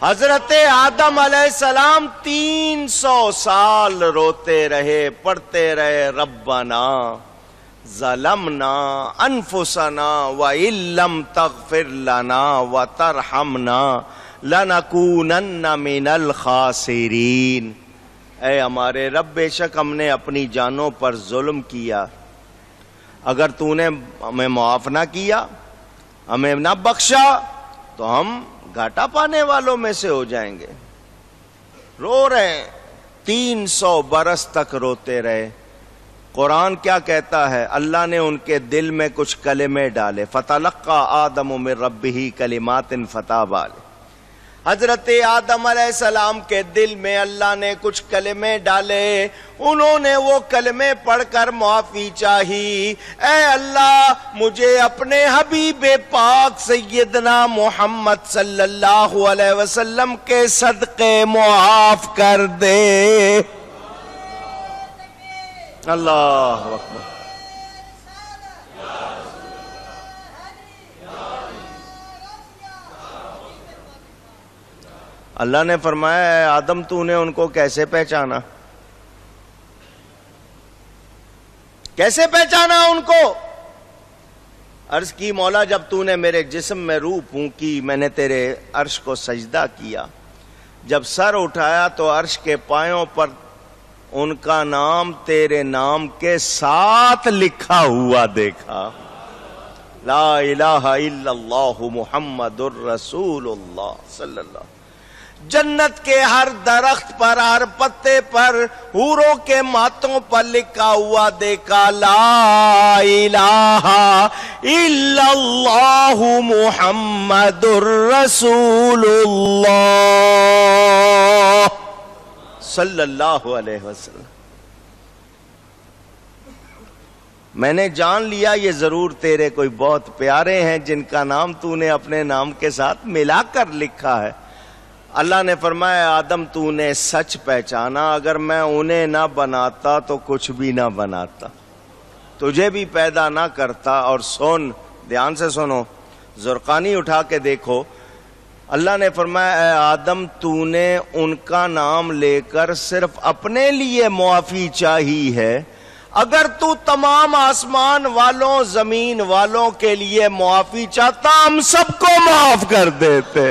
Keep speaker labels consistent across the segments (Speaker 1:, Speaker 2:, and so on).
Speaker 1: حضرت آدم علیہ السلام 300 سال روتے رہے، پڑھتے رہے ربنا ظلمنا انفسنا وَإِن لَّمْ تَغْفِرْ لَنَا وَتَرْحَمْنَا لَنَكُونَنَّ مِنَ الْخَاسِرِينَ۔ اے ہمارے رب، بے شک ہم نے اپنی جانوں پر ظلم کیا، اگر تو نے ہمیں معاف نہ کیا، ہمیں نہ بخشا، تو ہم گھاٹا پانے والوں میں سے ہو جائیں گے۔ رو رہے ہیں، 300 برس تک روتے رہے۔ قرآن کیا کہتا ہے؟ اللہ نے ان کے دل میں کچھ کلمے ڈالے، فَتَلَقَّىٰ آدَمُ مِن رَبِّهِ كَلِمَاتٍ فَتَابَ عَلَيْهِ۔ حضرت آدم علیہ السلام کے دل میں اللہ نے کچھ کلمے ڈالے، انہوں نے وہ کلمے پڑھ کر معافی چاہی، اے اللہ مجھے اپنے حبیب پاک سیدنا محمد صلی اللہ علیہ وسلم کے صدقے معاف کر دے۔ اللہ اکبر۔ اللہ نے فرمایا، اے آدم تو نے ان کو کیسے پہچانا؟ کیسے پہچانا ان کو؟ عرض کی، مولا جب تو نے میرے جسم میں روح پھونکی، میں نے تیرے عرش کو سجدہ کیا، جب سر اٹھایا تو عرش کے پایوں پر ان کا نام تیرے نام کے ساتھ لکھا ہوا دیکھا۔ لا الہ الا اللہ محمد الرسول اللہ صلی اللہ۔ جنت کے ہر درخت پر، ہر پتے پر، حوروں کے ماتھوں پر لکھا ہوا دیکھا، لا الہ الا اللہ محمد الرسول اللہ صلی اللہ علیہ وسلم۔ میں نے جان لیا یہ ضرور تیرے کوئی بہت پیارے ہیں جن کا نام تو نے اپنے نام کے ساتھ ملا کر لکھا ہے۔ اللہ نے فرمایا، آدم تو نے سچ پہچانا، اگر میں انہیں نہ بناتا تو کچھ بھی نہ بناتا، تجھے بھی پیدا نہ کرتا۔ اور سن، دھیان سے سنو، زرقانی اٹھا کے دیکھو، اللہ نے فرمایا، اے آدم تو نے ان کا نام لے کر صرف اپنے لیے معافی چاہی ہے، اگر تو تمام آسمان والوں زمین والوں کے لیے معافی چاہتا ہم سب کو معاف کر دیتے۔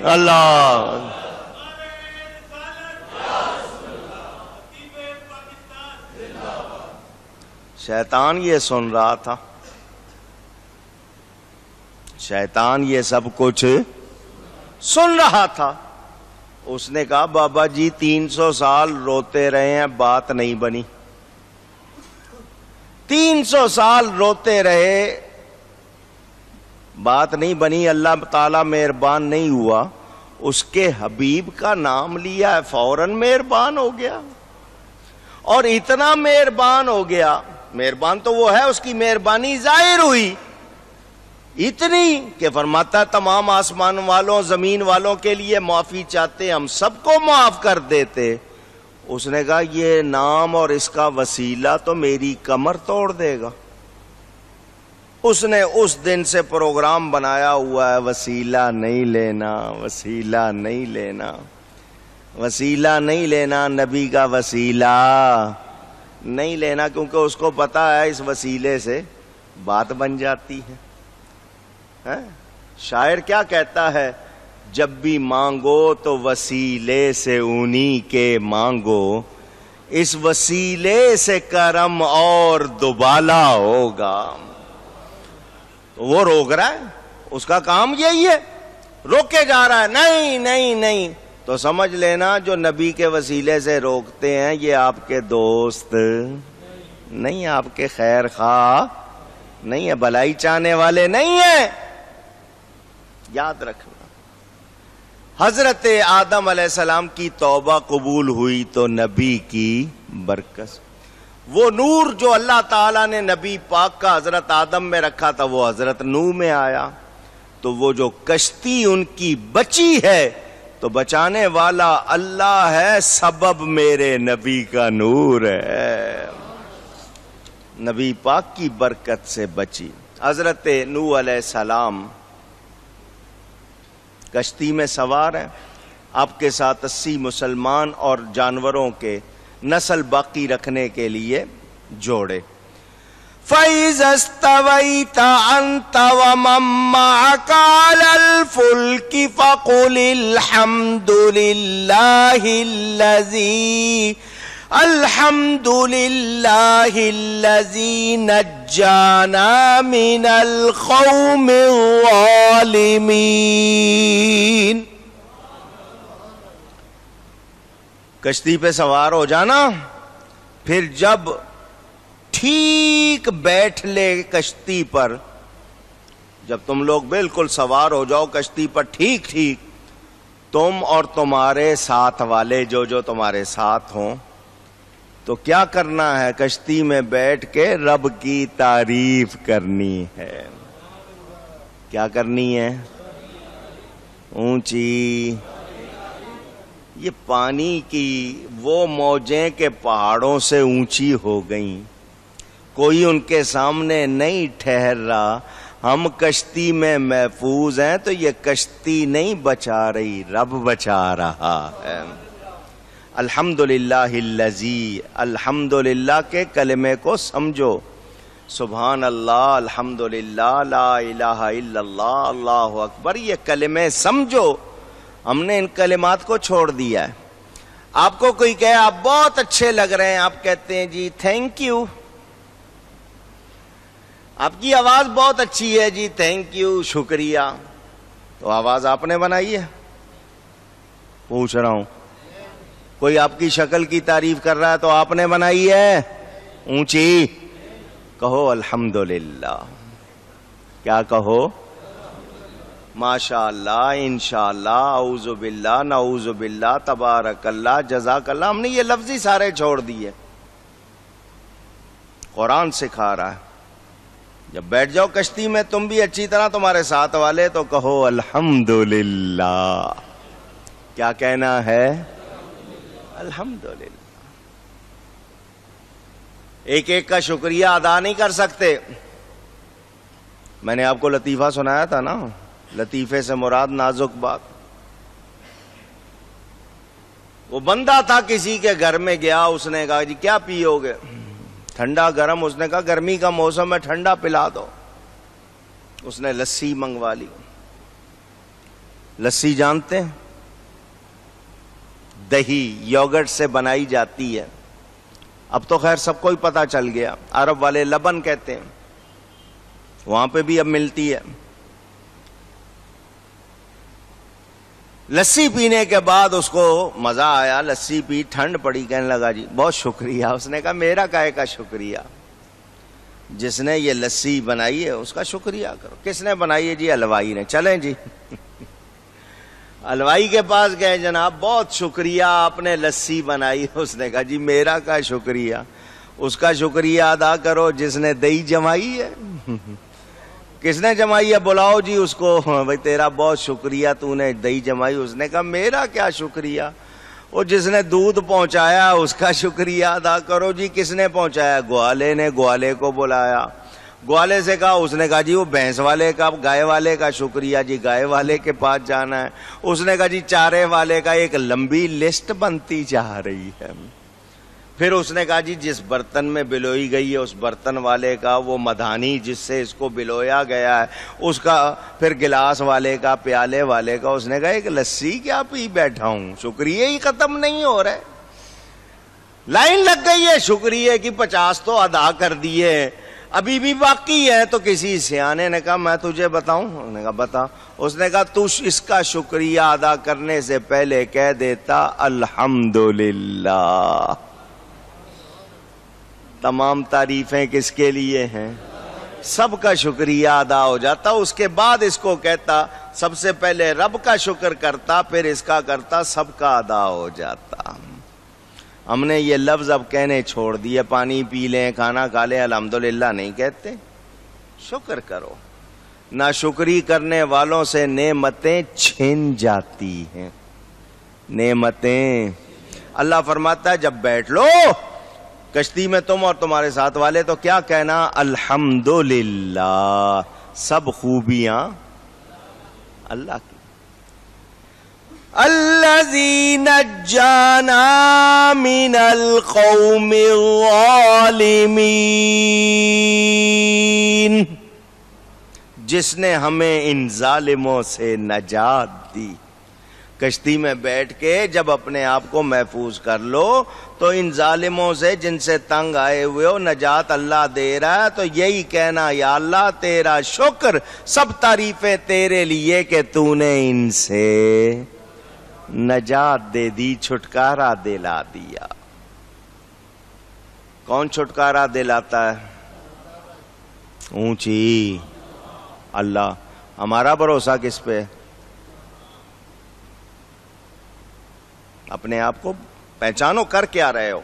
Speaker 1: اللہ، شیطان یہ سن رہا تھا، شیطان یہ سب کچھ سن رہا تھا۔ اس نے کہا، بابا جی 300 سال روتے رہے ہیں، بات نہیں بنی، 300 سال روتے رہے، بات نہیں بنی، اللہ تعالیٰ مہربان نہیں ہوا، اس کے حبیب کا نام لیا ہے، فوراً مہربان ہو گیا۔ اور اتنا مہربان ہو گیا، مہربان تو وہ ہے، اس کی مہربانی ظاہر ہوئی اتنی کہ فرماتا ہے تمام آسمان والوں زمین والوں کے لیے معافی چاہتے ہم سب کو معاف کر دیتے۔ اس نے کہا، یہ نام اور اس کا وسیلہ تو میری کمر توڑ دے گا۔ اس نے اس دن سے پروگرام بنایا ہوا ہے، وسیلہ نہیں لینا، وسیلہ نہیں لینا، وسیلہ نہیں لینا، نبی کا وسیلہ نہیں لینا، کیونکہ اس کو پتا ہے اس وسیلے سے بات بن جاتی ہے۔ شاعر کیا کہتا ہے؟ جب بھی مانگو تو وسیلے سے انہی کے مانگو، اس وسیلے سے کرم اور دوبالا ہوگا۔ تو وہ روک رہا ہے، اس کا کام یہی ہے، روکے جا رہا ہے، نہیں نہیں نہیں، تو سمجھ لینا جو نبی کے وسیلے سے روکتے ہیں یہ آپ کے دوست نہیں، آپ کے خیر خواہ نہیں ہے، بھلائی چاہنے والے نہیں ہیں، یاد رکھنا۔ حضرت آدم علیہ السلام کی توبہ قبول ہوئی تو نبی کی برکت، وہ نور جو اللہ تعالیٰ نے نبی پاک کا حضرت آدم میں رکھا تھا وہ حضرت نوح میں آیا، تو وہ جو کشتی ان کی بچی ہے تو بچانے والا اللہ ہے، سبب میرے نبی کا نور ہے، نبی پاک کی برکت سے بچی۔ حضرت نوح علیہ السلام کشتی میں سوار ہیں، آپ کے ساتھ 80 مسلمان اور جانوروں کے نسل باقی رکھنے کے لیے جوڑے۔ فَإِذَا اسْتَوَيْتَ أَنْتَ وَمَن مَّعَكَ عَلَى الْفُلْكِ فَقُلِ الْحَمْدُ لِلَّهِ الَّذِي نَجَّانَا مِنَ الْقَوْمِ الظَّالِمِينَ۔ کشتی پہ سوار ہو جانا، پھر جب ٹھیک بیٹھ لے کشتی پر، جب تم لوگ بالکل سوار ہو جاؤ کشتی پر ٹھیک تم اور تمہارے ساتھ والے جو تمہارے ساتھ ہوں، تو کیا کرنا ہے؟ کشتی میں بیٹھ کے رب کی تعریف کرنی ہے۔ کیا کرنی ہے؟ اونچی۔ یہ پانی کی وہ موجیں کہ پہاڑوں سے اونچی ہو گئیں، کوئی ان کے سامنے نہیں ٹھہر رہا، ہم کشتی میں محفوظ ہیں، تو یہ کشتی نہیں بچا رہی، رب بچا رہا ہے۔ الحمدللہ الذی، الحمدللہ کے کلمے کو سمجھو، سبحان اللہ، الحمدللہ، لا الہ الا اللہ، اللہ اکبر، یہ کلمے سمجھو۔ ہم نے ان کلمات کو چھوڑ دیا ہے۔ آپ کو کوئی کہے آپ بہت اچھے لگ رہے ہیں، آپ کہتے ہیں جی تھینک یو۔ آپ کی آواز بہت اچھی ہے جی تھینک یو، شکریہ۔ تو آواز آپ نے بنائی ہے؟ پوچھ رہا ہوں۔ کوئی آپ کی شکل کی تعریف کر رہا ہے تو آپ نے بنائی ہے؟ اونچی کہو الحمدللہ۔ کیا کہو؟ ماشاء اللہ، انشاءاللہ، اعوذ باللہ، نعوذ باللہ، تبارک اللہ، جزاک اللہ۔ ہم نے یہ لفظ ہی سارے چھوڑ دیے، قرآن سکھا رہا ہے۔ جب بیٹھ جاؤ کشتی میں تم بھی اچھی طرح، تمہارے ساتھ والے، تو کہو الحمدللہ۔ کیا کہنا ہے؟ الحمدللہ۔ ایک ایک کا شکریہ ادا نہیں کر سکتے۔ میں نے آپ کو لطیفہ سنایا تھا نا، لطیفے سے مراد نازک بات۔ وہ بندہ تھا کسی کے گھر میں گیا، اس نے کہا جی کیا پیو گے؟ ٹھنڈا گرم؟ اس نے کہا گرمی کا موسم ہے، ٹھنڈا پلا دو۔ اس نے لسی منگوا لی۔ لسی جانتے ہیں؟ دہی یوگرٹ سے بنائی جاتی ہے۔ اب تو خیر سب کو ہی پتہ چل گیا، عرب والے لبن کہتے ہیں، وہاں پہ بھی اب ملتی ہے۔ لسی پینے کے بعد اس کو مزہ آیا، لسی پی، ٹھنڈ پڑی، کہنے لگا جی بہت شکریہ۔ اس نے کہا میرا کائے کا شکریہ؟ جس نے یہ لسی بنائی ہے اس کا شکریہ کرو۔ کس نے بنائی ہے؟ جی حلوائی نے۔ چلیں جی حلوائی کے پاس گئے، جناب بہت شکریہ آپ نے لسی بنائی۔ اس نے کہا جی میرا کا شکریہ؟ اس کا شکریہ ادا کرو جس نے دہی جمائی ہے۔ کس نے جمائی ہے؟ بلاؤ جی اس کو۔ بھائی تیرا بہت شکریہ، تو نے دہی جمائی۔ اس نے کہا میرا کیا شکریہ؟ وہ جس نے دودھ پہنچایا اس کا شکریہ ادا کرو۔ جی کس نے پہنچایا؟ گوالے نے۔ گوالے کو بلایا، گوالے سے کہا، اس نے کہا جی وہ بھینس والے کا، گائے والے کا شکریہ۔ جی گائے والے کے پاس جانا ہے۔ اس نے کہا جی چارے والے کا۔ ایک لمبی لسٹ بنتی جا رہی ہے۔ پھر اس نے کہا جی جس برتن میں بلوئی گئی ہے اس برتن والے کا، وہ مدھانی جس سے اس کو بلویا گیا ہے اس کا، پھر گلاس والے کا، پیالے والے کا۔ اس نے کہا ایک لسی کیا پی بیٹھا ہوں، شکریہ ہی ختم نہیں ہو رہے۔ لائن لگ گئی ہے شکریہ کی، 50 تو ادا کر دیے، ابھی بھی باقی ہے۔ تو کسی سیانے نے کہا میں تجھے بتاؤں؟ انہوں نے کہا بتا۔ اس نے کہا تو اس کا شکریہ ادا کرنے سے پہلے کہہ دیتا الحمدللہ۔ تمام تعریفیں کس کے لیے ہیں؟ سب کا شکریہ ادا ہو جاتا۔ اس کے بعد اس کو کہتا، سب سے پہلے رب کا شکر کرتا، پھر اس کا کرتا، سب کا ادا ہو جاتا۔ ہم نے یہ لفظ اب کہنے چھوڑ دیے، پانی پی لیں، کھانا کھا لیں، الحمدللہ نہیں کہتے۔ شکر کرو۔ ناشکری کرنے والوں سے نعمتیں چھن جاتی ہیں۔ نعمتیں، اللہ فرماتا ہے جب بیٹھ لو کشتی میں تم اور تمہارے ساتھ والے، تو کیا کہنا؟ الحمدللہ، سب خوبیاں اللہ کی۔ الذی نجانا من القوم الظالمین، جس نے ہمیں ان ظالموں سے نجات دی۔ کشتی میں بیٹھ کے جب اپنے آپ کو محفوظ کر لو تو ان ظالموں سے جن سے تنگ آئے ہوئے ہو نجات اللہ دے رہا ہے، تو یہی کہنا یا اللہ تیرا شکر، سب تعریفیں تیرے لیے کہ تو نے ان سے نجات دے دی، چھٹکارا دلا دیا۔ کون چھٹکارا دلاتا ہے؟ اونچی اللہ۔ ہمارا بھروسہ کس پہ؟ اپنے آپ کو پہچانو، کر کیا رہے ہو؟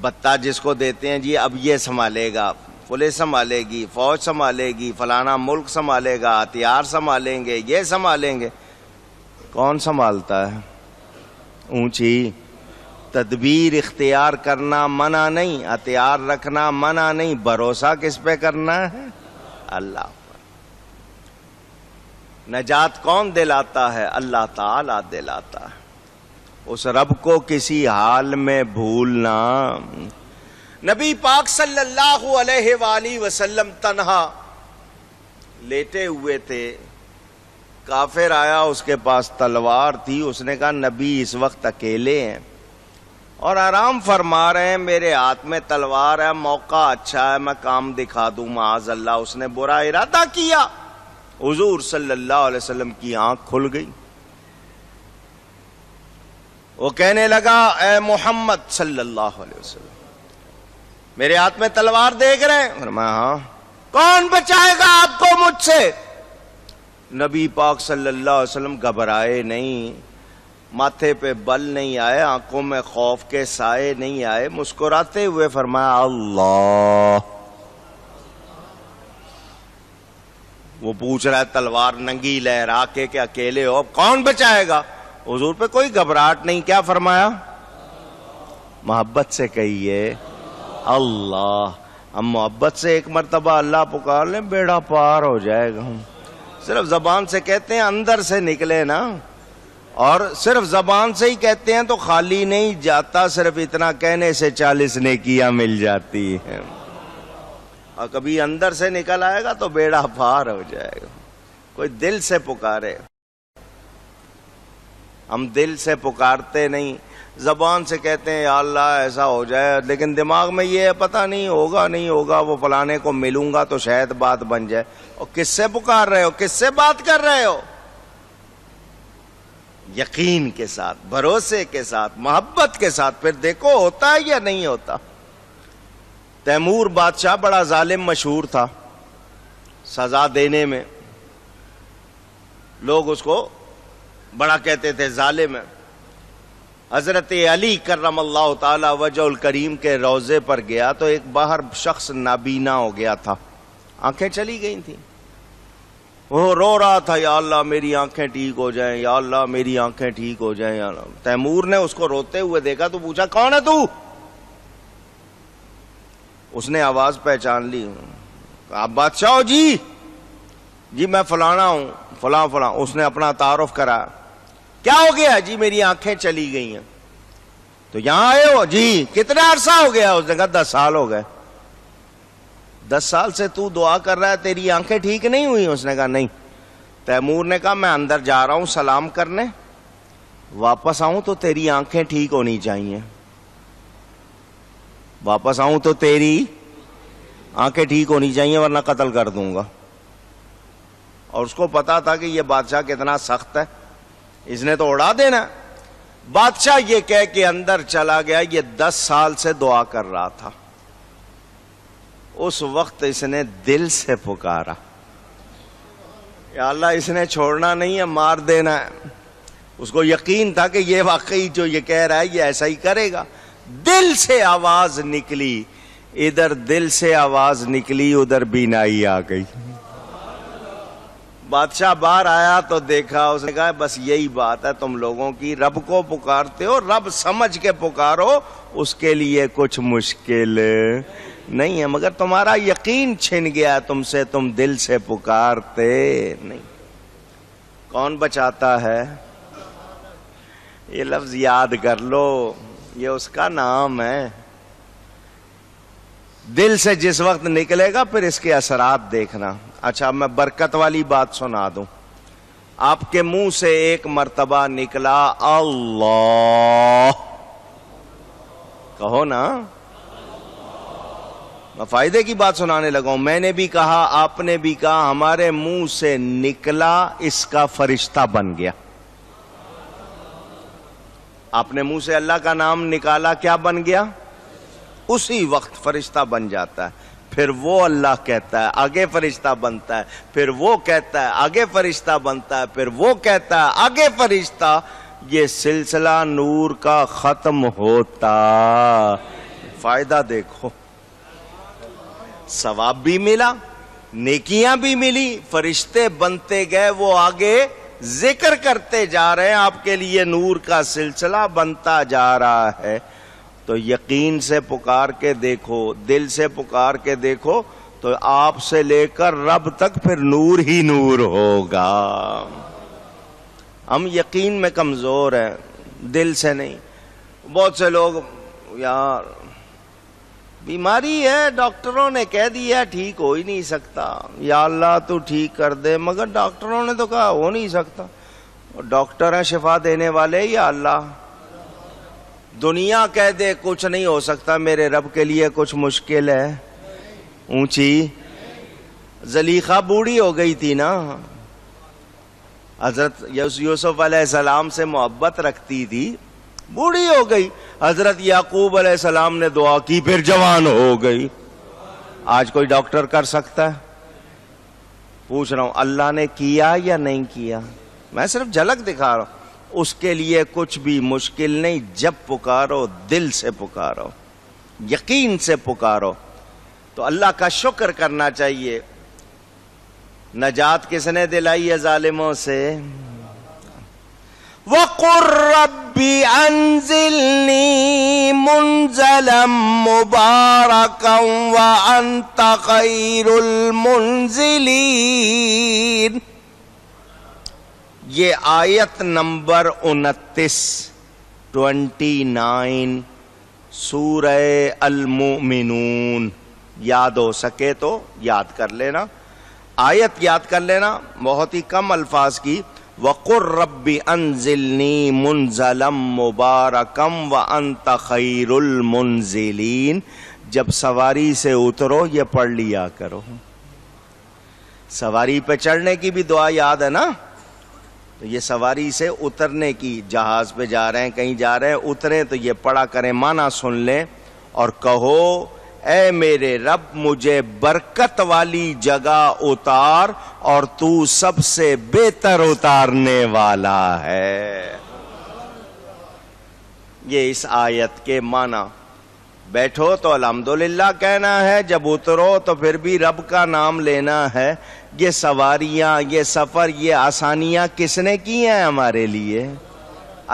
Speaker 1: بتا جس کو دیتے ہیں جی اب یہ سنبھالے گا، پولیس سنبھالے گی، فوج سنبھالے گی، فلانا ملک سنبھالے گا، ہتھیار سنبھالیں گے، یہ سنبھالیں گے۔ کون سنبھالتا ہے؟ اونچی تدبیر اختیار کرنا منع نہیں، ہتھیار رکھنا منع نہیں، بھروسہ کس پہ کرنا ہے؟ اللہ پر۔ نجات کون دلاتا ہے؟ اللہ تعالی دلاتا ہے۔ اس رب کو کسی حال میں بھولنا۔ نبی پاک صلی اللہ علیہ وآلہ وسلم تنہا لیٹے ہوئے تھے، کافر آیا، اس کے پاس تلوار تھی، اس نے کہا نبی اس وقت اکیلے ہیں اور آرام فرما رہے ہیں، میرے ہاتھ میں تلوار ہے، موقع اچھا ہے، میں کام دکھا دوں معاذ اللہ۔ اس نے برا ارادہ کیا، حضور صلی اللہ علیہ وسلم کی آنکھ کھل گئی۔ وہ کہنے لگا اے محمد صلی اللہ علیہ وسلم، میرے ہاتھ میں تلوار دیکھ رہے ہیں؟ فرمایا ہاں۔ کون بچائے گا آپ کو مجھ سے؟ نبی پاک صلی اللہ علیہ وسلم گھبرائے نہیں، ماتھے پہ بل نہیں آئے، آنکھوں میں خوف کے سائے نہیں آئے، مسکراتے ہوئے فرمایا اللہ۔ وہ پوچھ رہا ہے تلوار ننگی لہرا کے کہ اکیلے ہو، اب کون بچائے گا؟ حضور پہ کوئی گھبراہٹ نہیں، کیا فرمایا؟ محبت سے کہیے اللہ۔ ہم محبت سے ایک مرتبہ اللہ پکار لیں، بیڑا پار ہو جائے گا۔ ہم صرف زبان سے کہتے ہیں، اندر سے نکلے نا، اور صرف زبان سے ہی کہتے ہیں تو خالی نہیں جاتا، صرف اتنا کہنے سے 40 نیکیاں مل جاتی ہیں، اور کبھی اندر سے نکل آئے گا تو بیڑا پار ہو جائے گا۔ کوئی دل سے پکارے، ہم دل سے پکارتے نہیں، زبان سے کہتے ہیں یا اللہ ایسا ہو جائے، لیکن دماغ میں یہ ہے پتہ نہیں ہوگا نہیں ہوگا، وہ فلانے کو ملوں گا تو شاید بات بن جائے۔ اور کس سے پکار رہے ہو؟ کس سے بات کر رہے ہو؟ یقین کے ساتھ، بھروسے کے ساتھ، محبت کے ساتھ، پھر دیکھو ہوتا ہے یا نہیں ہوتا۔ تیمور بادشاہ بڑا ظالم مشہور تھا، سزا دینے میں لوگ اس کو بڑا کہتے تھے ظالم ہے۔ حضرت علی کرم اللہ تعالی وجہ الکریم کے روضے پر گیا تو ایک باہر شخص نابینا ہو گیا تھا، آنکھیں چلی گئی تھیں، وہ رو رہا تھا یا اللہ میری آنکھیں ٹھیک ہو جائیں، یا اللہ میری آنکھیں ٹھیک ہو جائیں یا اللہ۔ تیمور نے اس کو روتے ہوئے دیکھا تو پوچھا کون ہے تو؟ اس نے آواز پہچان لی، آپ بادشاہ ہو؟ جی جی میں فلانا ہوں، فلاں فلاں۔ اس نے اپنا تعارف کرا، کیا ہو گیا؟ جی میری آنکھیں چلی گئی ہیں۔ تو یہاں آئے ہو؟ جی کتنا عرصہ ہو گیا؟ اس نے کہا 10 سال ہو گئے۔ 10 سال سے تو دعا کر رہا ہے، تیری آنکھیں ٹھیک نہیں ہوئی؟ اس نے کہا نہیں۔ تیمور نے کہا میں اندر جا رہا ہوں سلام کرنے، واپس آؤں تو تیری آنکھیں ٹھیک ہونی چاہیے، واپس آؤں تو تیری آنکھیں ٹھیک ہونی چاہیے ورنہ قتل کر دوں گا۔ اور اس کو پتا تھا کہ یہ بادشاہ کتنا سخت ہے، اس نے تو اڑا دینا۔ بادشاہ یہ کہہ کے اندر چلا گیا، یہ 10 سال سے دعا کر رہا تھا۔ اس وقت اس نے دل سے پکارا یا اللہ اس نے چھوڑنا نہیں ہے، مار دینا ہے۔ اس کو یقین تھا کہ یہ واقعی جو یہ کہہ رہا ہے یہ ایسا ہی کرے گا۔ دل سے آواز نکلی، ادھر دل سے آواز نکلی ادھر بینائی آ گئی۔ بادشاہ باہر آیا تو دیکھا، اس نے کہا بس یہی بات ہے تم لوگوں کی، رب کو پکارتے ہو، رب سمجھ کے پکارو، اس کے لیے کچھ مشکل نہیں ہے، مگر تمہارا یقین چھن گیا تم سے، تم دل سے پکارتے نہیں۔ کون بچاتا ہے؟ یہ لفظ یاد کر لو، یہ اس کا نام ہے. دل سے جس وقت نکلے گا پھر اس کے اثرات دیکھنا. اچھا میں برکت والی بات سنا دوں. آپ کے منہ سے ایک مرتبہ نکلا اللہ، کہو نا. میں فائدے کی بات سنانے لگا ہوں. میں نے بھی کہا، آپ نے بھی کہا، ہمارے منہ سے نکلا، اس کا فرشتہ بن گیا. آپ نے منہ سے اللہ کا نام نکالا، کیا بن گیا؟ اسی وقت فرشتہ بن جاتا ہے. پھر وہ اللہ کہتا ہے، آگے فرشتہ بنتا ہے. پھر وہ کہتا ہے، آگے فرشتہ بنتا ہے. پھر وہ کہتا ہے، آگے فرشتہ. یہ سلسلہ نور کا ختم ہوتا. فائدہ دیکھو، ثواب بھی ملا، نیکیاں بھی ملی، فرشتے بنتے گئے، وہ آگے ذکر کرتے جا رہے ہیں، آپ کے لیے نور کا سلسلہ بنتا جا رہا ہے. تو یقین سے پکار کے دیکھو، دل سے پکار کے دیکھو، تو آپ سے لے کر رب تک پھر نور ہی نور ہوگا. ہم یقین میں کمزور ہیں، دل سے نہیں. بہت سے لوگ یار بیماری ہے، ڈاکٹروں نے کہہ دیا ٹھیک ہو ہی نہیں سکتا، یا اللہ تو ٹھیک کر دے. مگر ڈاکٹروں نے تو کہا ہو نہیں سکتا. ڈاکٹر ہیں شفا دینے والے یا اللہ؟ دنیا کہہ دے کچھ نہیں ہو سکتا، میرے رب کے لیے کچھ مشکل ہے. اونچی زلیخا بوڑھی ہو گئی تھی نا، حضرت یوسف علیہ السلام سے محبت رکھتی تھی، بوڑھی ہو گئی. حضرت یعقوب علیہ السلام نے دعا کی، پھر جوان ہو گئی. آج کوئی ڈاکٹر کر سکتا ہے؟ پوچھ رہا ہوں، اللہ نے کیا یا نہیں کیا؟ میں صرف جھلک دکھا رہا ہوں. اس کے لیے کچھ بھی مشکل نہیں. جب پکارو دل سے پکارو، یقین سے پکارو. تو اللہ کا شکر کرنا چاہیے. نجات کس نے دلائی ہے ظالموں سے؟ وَقُلْ رَبِّ أَنزِلْنِي مُنزَلًا مُبَارَكًا وَأَنْتَ خَيْرُ الْمُنزِلِينَ. یہ آیت نمبر 29 سورہ المؤمنون. یاد ہو سکے تو یاد کر لینا، آیت یاد کر لینا، بہت ہی کم الفاظ کی. وَقُلْ رَبِّ أَنزِلْنِي مُنزَلًا مُبَارَكًا وَأَنْتَ خَيْرُ الْمُنزِلِينَ. جب سواری سے اترو یہ پڑھ لیا کرو. سواری پہ چڑھنے کی بھی دعا یاد ہے نا؟ تو یہ سواری سے اترنے کی، جہاز پہ جا رہے ہیں، کہیں جا رہے ہیں، اتریں تو یہ پڑھا کریں، معنی سن لیں اور کہو اے میرے رب مجھے برکت والی جگہ اتار اور تو سب سے بہتر اتارنے والا ہے. یہ اس آیت کے معنی. بیٹھو تو الحمدللہ کہنا ہے، جب اترو تو پھر بھی رب کا نام لینا ہے. یہ سواریاں، یہ سفر، یہ آسانیاں کس نے کی ہیں ہمارے لیے؟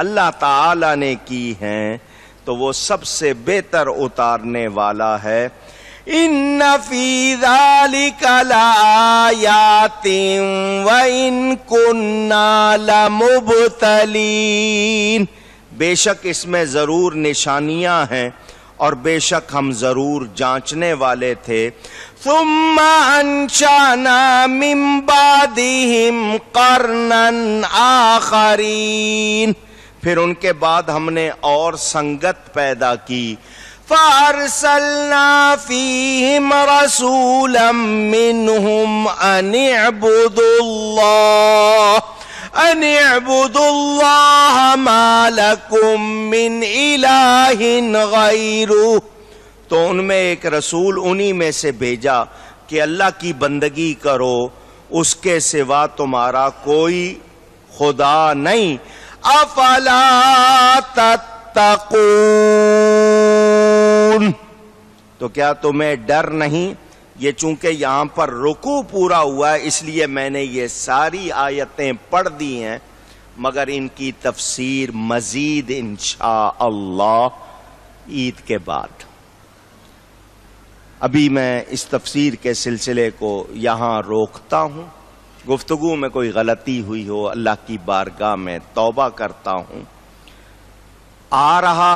Speaker 1: اللہ تعالی نے کی ہیں. تو وہ سب سے بہتر اتارنے والا ہے. ان فی ذالک لآیات وان کننا لمبتلین. بے شک اس میں ضرور نشانیاں ہیں اور بے شک ہم ضرور جانچنے والے تھے. ثم انشأنا من بعدهم قرنا آخرین. پھر ان کے بعد ہم نے اور سنگت پیدا کی. فَأَرْسَلْنَا فِيهِمْ رَسُولًا مِّنْهُمْ أَنِ اعْبُدُوا اللَّهَ مَا لَكُمْ مِنْ إِلَٰهٍ غَيْرُهُ. تو ان میں ایک رسول انہی میں سے بھیجا کہ اللہ کی بندگی کرو، اس کے سوا تمہارا کوئی خدا نہیں. افلا تتقون. تو کیا تمہیں ڈر نہیں؟ یہ چونکہ یہاں پر رکوع پورا ہوا ہے اس لیے میں نے یہ ساری آیتیں پڑھ دی ہیں، مگر ان کی تفسیر مزید انشاءاللہ عید کے بعد. ابھی میں اس تفسیر کے سلسلے کو یہاں روکتا ہوں. گفتگو میں کوئی غلطی ہوئی ہو اللہ کی بارگاہ میں توبہ کرتا ہوں. آ رہا